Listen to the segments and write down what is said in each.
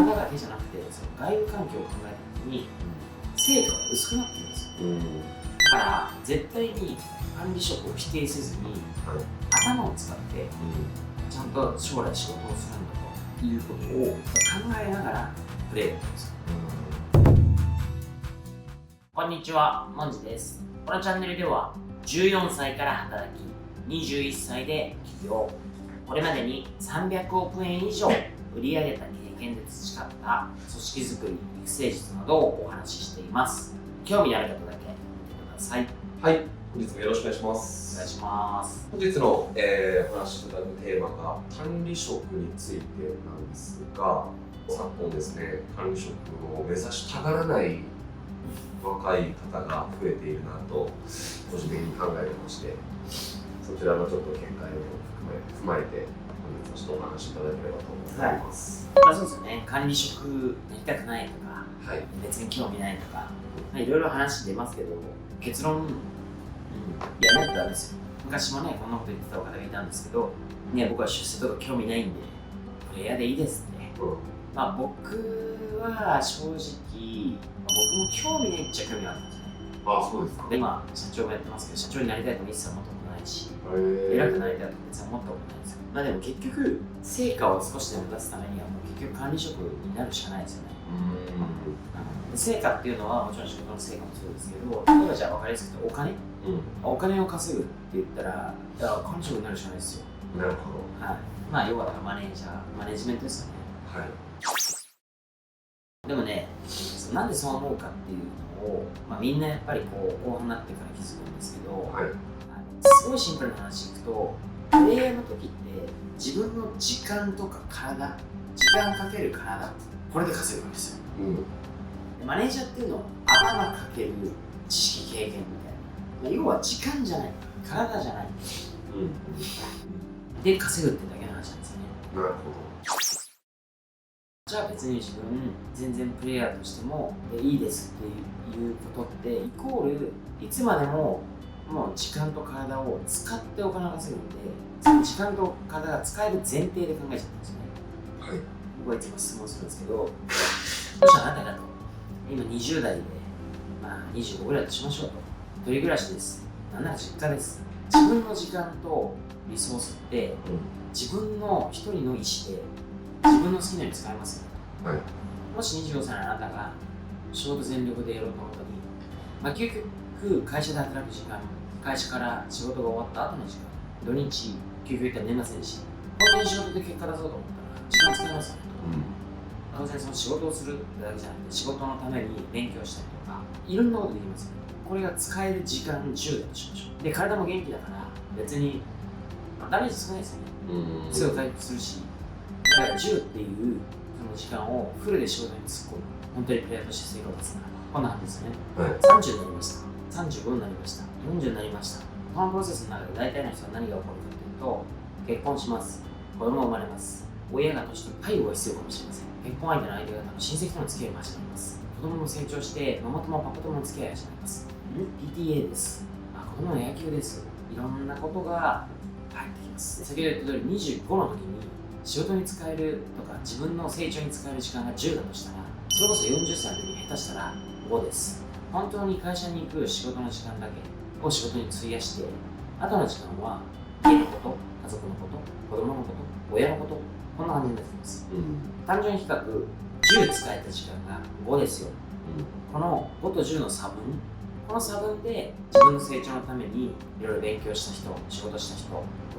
体だけじゃなくて、その外部環境を考えたときに、成果が薄くなってるんですよ。だから絶対に管理職を否定せずに、頭を使って、ちゃんと将来仕事をするんだということを考えながらプレーをするんですよ。こんにちは、もんじです。このチャンネルでは14歳から働き、21歳で起業、これまでに300億円以上売り上げた経験で培った組織づくり、育成術などをお話ししています。興味のある方だけ見てください。はい、本日もよろしくお願いしまおす。願いします。本日の、お話しいただくテーマが管理職についてなんですが、昨今ですね、管理職を目指したがらない若い方が増えているなと個人的に考えてまして、そちらのちょっと見解を踏まえて本日ちょっとお話しいただければと思います。そうですよね。管理職やりたくないとか、別に興味ないとか、いろいろ話出ますけど、結論、やらないとダメですよ。昔もね、こんなこと言ってた方がいたんですけど、僕は出世とか興味ないんで、プレイヤーでいいですって。僕は正直、僕も興味ないっちゃ興味あるんですね。そうですか。で、今、社長もやってますけど、社長になりたいとも一切思ったことないし、偉くなりたいとも別に思ったことないですよ。でも結局、成果を少しでも出すためには、もう結局管理職になるしかないですよね。成果っていうのはもちろん仕事の成果もそうですけど、例えばじゃあ分かりやすくてお金を稼ぐって言ったら、管理職になるしかないですよ。なるほど。要はマネージャー、マネジメントですよね。でもね、なんでそう思うかっていうのを、みんなやっぱり後半になってから気づくんですけど、すごいシンプルな話いくと、プレイヤーの時って自分の時間とか時間かける体、これで稼ぐんですよ。マネージャーっていうのは頭かける知識経験みたいな、要は時間じゃない、体じゃない、で稼ぐってだけの話なんですよね。なるほど。じゃあ別に自分全然プレイヤーとしてもいいですっていうことってイコールいつまでももう時間と体を使ってお金を稼ぐんで、その時間と体が使える前提で考えちゃったんですよね。僕はいつも質問するんですけど、どうしたあなただと今20代で、25ぐらいとしましょうと。一人暮らしです。なんなら実家です。自分の時間とリソースって、自分の一人の意思で自分の好きなように使えますよ、もし25歳のあなたが仕事全力でやろうと思った時に、究極会社で働く時間、会社から仕事が終わった後の時間、土日、究極言ったら年末年始、本当に仕事で結果出そうと思ったら時間使いますよね。当然その仕事をするだけじゃなくて、仕事のために勉強したりとか、いろんなことできますよね。これが使える時間10だとしましょう。で、体も元気だから別にダメージ少ないですよね。すぐ回復するし、だから10っていうその時間をフルで仕事に突っ込む。本当にプレイヤーとして成功を出すならこんな感じですよね。30になりました。35になりました。40になりました。このプロセスの中で大体の人は何が起こるかというと、結婚します。子供が生まれます。親が年取る介護が必要かもしれません。結婚相手の相手方の親戚との付き合いが始まります。子供も成長して、ママ友パパ友の付き合いが始まります。PTA です。子供の野球です。いろんなことが入ってきます。先ほど言った通り25の時に仕事に使えるとか自分の成長に使える時間が10だとしたら、それこそ40歳の時に下手したら5です。本当に会社に行く仕事の時間だけを仕事に費やして、あとの時間は家のこと、家族のこと、子供のこと、親のこと、こんな感じになってきます。単純に比較、10使えた時間が5ですよ。この5と10の差分、この差分で自分の成長のためにいろいろ勉強した人、仕事した人と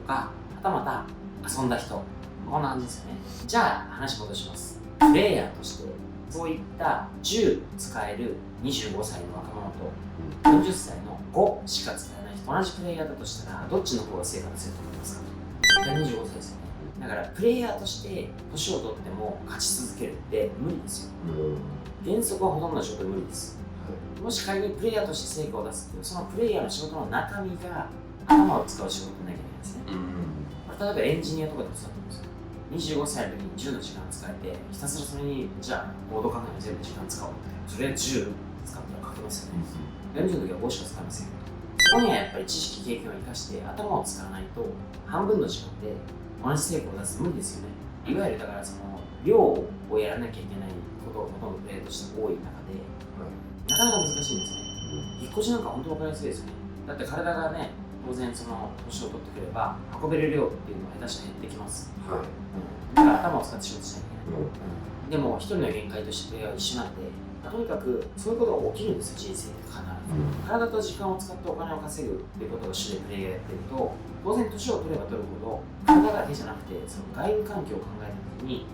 か、はたまた遊んだ人、こんな感じですよね。じゃあ話戻します。プレイヤーとしてそういった10使える25歳の若者と40歳の5しか使えない人、同じプレイヤーだとしたらどっちの方が成果出せると思いますか？絶対25歳ですよね。だからプレイヤーとして年を取っても勝ち続けるって無理ですよ。原則はほとんどの仕事無理です。もし仮にプレイヤーとして成果を出すっていう、そのプレイヤーの仕事の中身が頭を使う仕事になきゃいけないですね。例えばエンジニアとかでもそうだと思うんですよ。25歳の時に10の時間使えて、ひたすらそれにじゃあコード書くのに全部時間使おうって、それは10使ったら書けますよね。40の時は5しか使いませんよ。そこにはやっぱり知識経験を生かして頭を使わないと半分の時間で同じ成果を出す無理ですよね。いわゆるだからその量ををやらなきゃいけないことがほとんどプレイヤーとして多い中で、なかなか難しいんですね。引っ越しなんか本当分かりやすいですよね。だって体がね、当然その年を取ってくれば運べる量っていうのは下手したら減ってきます。だから頭を使って仕事しなきゃいけない。でも一人の限界としてプレイヤーは一緒なんで、とにかくそういうことが起きるんですよ、人生って必ず。体と時間を使ってお金を稼ぐっていうことが主でプレイヤーやってると、当然年を取れば取るほど体だけじゃなくてその外部環境を考えた時に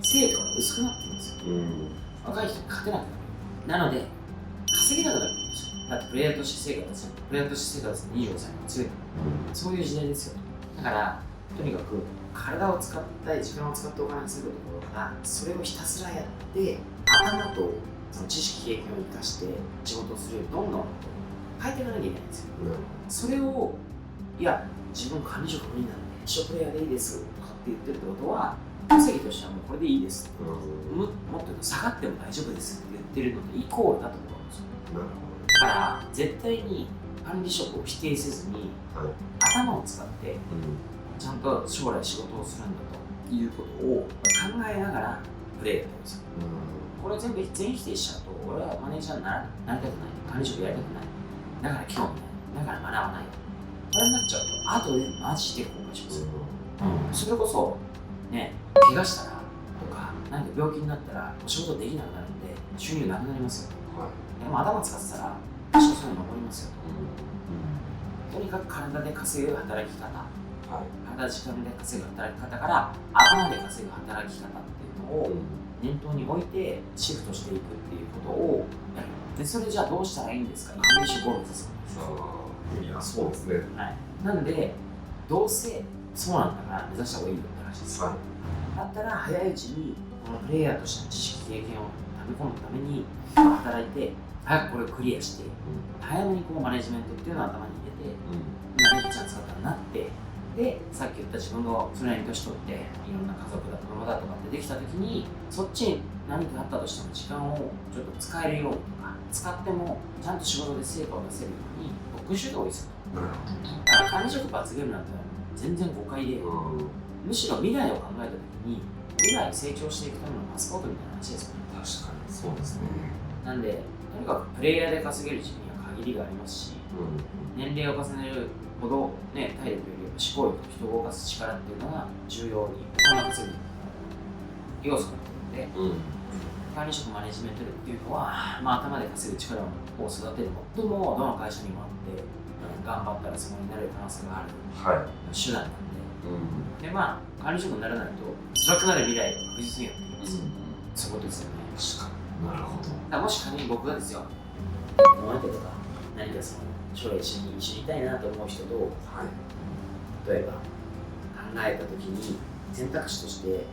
成果が薄くなってるんですよ。若い人に勝てなくなる。なので稼げなくなるんですよ。だってプレイヤーとして生活プレイヤーとして生活25歳の強い、そういう時代ですよ。だからとにかく体を使ったり時間を使ってお金を稼ぐところからそれをひたすらやって頭とその知識経験を生かして仕事をするようにどんどん変えていかなきゃいけないんですよ。それをいや自分管理職無理なんで一生プレイヤーでいいですとかって言ってるってことは稼ぎとしてはもうこれでいいです、もっと言うと下がっても大丈夫ですって言ってるのとイコールだと思うんですよ。だから絶対に管理職を否定せずに、頭を使ってちゃんと将来仕事をするんだということを考えながらプレイヤーやってるんですよ。これ全部全否定しちゃうと俺はマネージャーになりたくない、管理職やりたくない、だから興味ない、だから学ばない、これになっちゃうと後でマジで後悔しますよ。それこそね、怪我したらとか何か病気になったらお仕事できなくなるんで収入なくなりますよ。でも頭使ってたら多少そういうの残りますよ。とにかく体で稼ぐ働き方、体時間で稼ぐ働き方から頭で稼ぐ働き方っていうのを念頭に置いてシフトしていくっていうことをやる。でそれじゃあどうしたらいいんですか。管理職を目指すんです。いや、そうですね。なんでどうせそうなんだから目指した方がいいよって話です。だったら早いうちにこのプレイヤーとしての知識経験を溜め込むために働いて早くこれをクリアして、早めにこうマネジメントっていうのを頭に入れて、何かチャンスがあったらなって、でさっき言った自分のそれなりに年取っていろんな家族だ子供だとかってできた時にそっちに何かあったとしても時間をちょっと使えるようにとか使ってもちゃんと仕事で成果を出せるように特殊が多いですよ。だから管理職罰ゲームなんて全然誤解で、むしろ未来を考えた時に未来成長していくためのパスポートみたいな話ですよね。確かにそうですね。なんでとにかくプレイヤーで稼げる時期には限りがありますし、年齢を重ねるほど、ね、体力より思考力と人を動かす力っていうのが重要にお金を稼ぐ要素になっているので、管理職マネジメント力っていうのは、頭で稼ぐ力を育てる最もどの会社にもあって、頑張ったらそこになれる可能性がある手段なんで、で管理職にならないと辛くなる未来が確実にやってきます。そういうことですよね。確かに。なるほど。だからもし仮に僕がですよ、思われてとか何かその将来一緒にいたいなと思う人と、例えば考えた時に選択肢として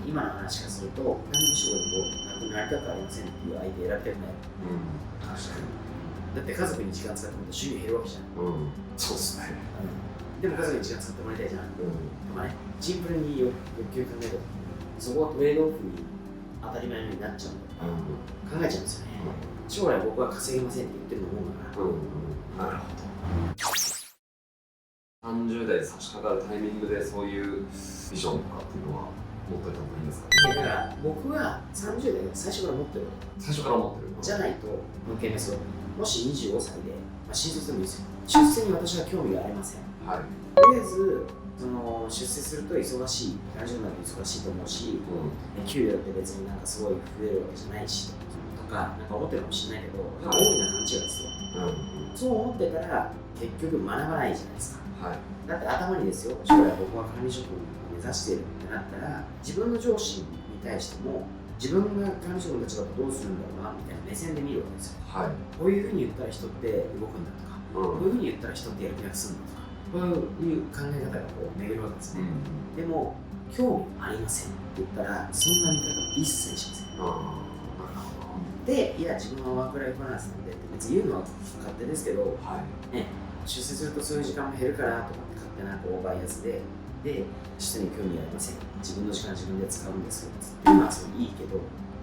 今の話からすると管理職になりたくありませんっていう相手選びたくない。確かに。だって家族に時間使ってもらうと収入減るわけじゃん。そうですね。でも家族に時間使ってもらいたいじゃん。とかね、シンプルに欲求考えた時にそこはトレードオフに当たり前のようになっちゃうんだとか考えちゃうんですよね。将来僕は稼げませんって言ってるのもんだから。なるほど。30代で差し掛かるタイミングでそういうビジョンとかっていうのは持っておいた方がいいんですか？だから僕は30代最初から持ってる。最初から持ってる。じゃないと無形ですよ。もし25歳で、新卒でもいいですよ。出世に私は興味がありません。とりあえず出世すると忙しい、何十万で忙しいと思うし、給料って別になんかすごい増えるわけじゃないしとか、なんか思ってるかもしれないけど、大きな勘違いですよ。そう思ってたら結局学ばないじゃないですか。だって頭にですよ、将来僕は管理職を目指しているってなったら、自分の上司に対しても自分が管理職の立場とどうするんだろうなみたいな目線で見るわけですよ。こういうふうに言ったら人って動くんだとか、こういうふうに言ったら人ってやる気がするんだとか、こういう考え方がこう巡るわけですね。でも興味ありませんって言ったらそんな見方は一切しません。で、いや自分はワークライフバランスなんでって別に言うのは勝手ですけど、出世するとそういう時間も減るからとかって勝手なこうバイアスで人に興味ありません、自分の時間自分で使うんですっていうのはそれいいけど、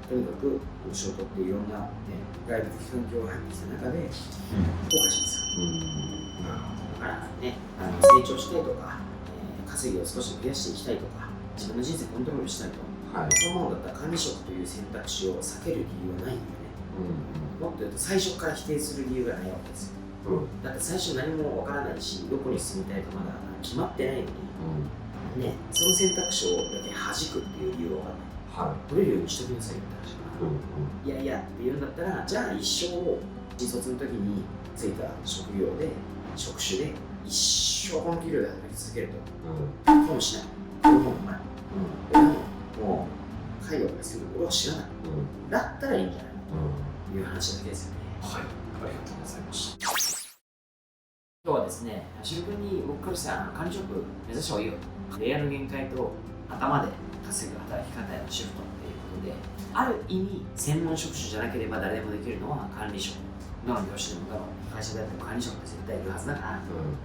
とにかく仕事っていろんな、外部的環境が入ってきた中で後悔します。だからね、成長したいとか、稼ぎを少し増やしていきたいとか、自分の人生コントロールしたいとはい。そのものだったら管理職という選択肢を避ける理由はないんだよね。もっと言うと最初から否定する理由がないわけですよ。だって最初何もわからないし、どこに住みたいかまだ決まってないのに、ね、その選択肢をだけ弾くっていう理由はわからない。取れるようにしときなさいって話だから、いやいやって言うんだったら、じゃあ一生新卒の時についた職業で、職種で一生この企業で働き続けると、損しない。俺もお前、俺ももう介護とかする俺は知らない。だったらいいんじゃないという話だけですよね。はい、ありがとうございました。今日はですね、シンプルに僕からしたら管理職目指した方がいいよ。レイヤーの限界と頭で稼ぐ働き方へのシフトっていうことで、ある意味専門職種じゃなければ誰でもできるのは管理職。どの業種でもどの会社であっても管理職って絶対いるはずだから、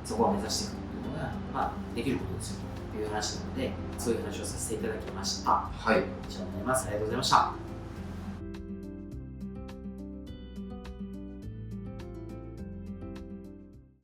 そこを目指していくっていうのが、できることですよという話なので、そういう話をさせていただきました。はい。以上になります。ありがとうございました。